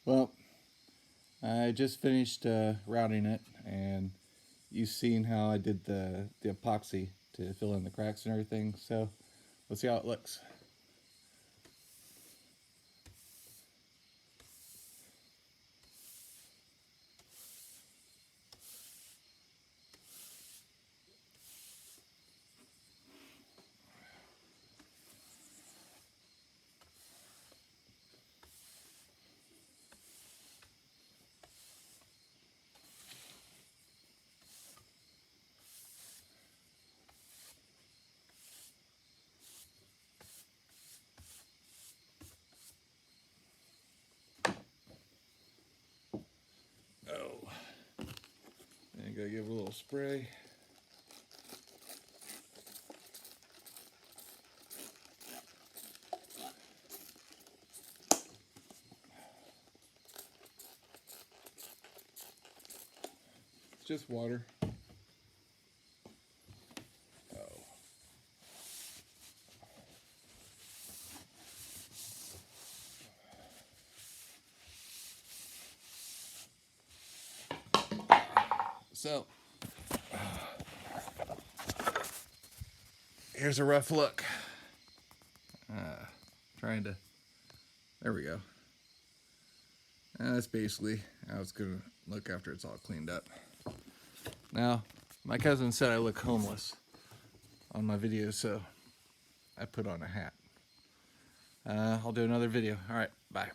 Well, I just finished routing it, and you've seen how I did the epoxy to fill in the cracks and everything. So let's see how it looks. Oh, and gotta give it a little spray. It's just water. Oh. So here's a rough look. Trying to, there we go. And that's basically how it's gonna look after it's all cleaned up. Now, my cousin said I look homeless on my video, so I put on a hat. I'll do another video. All right, bye.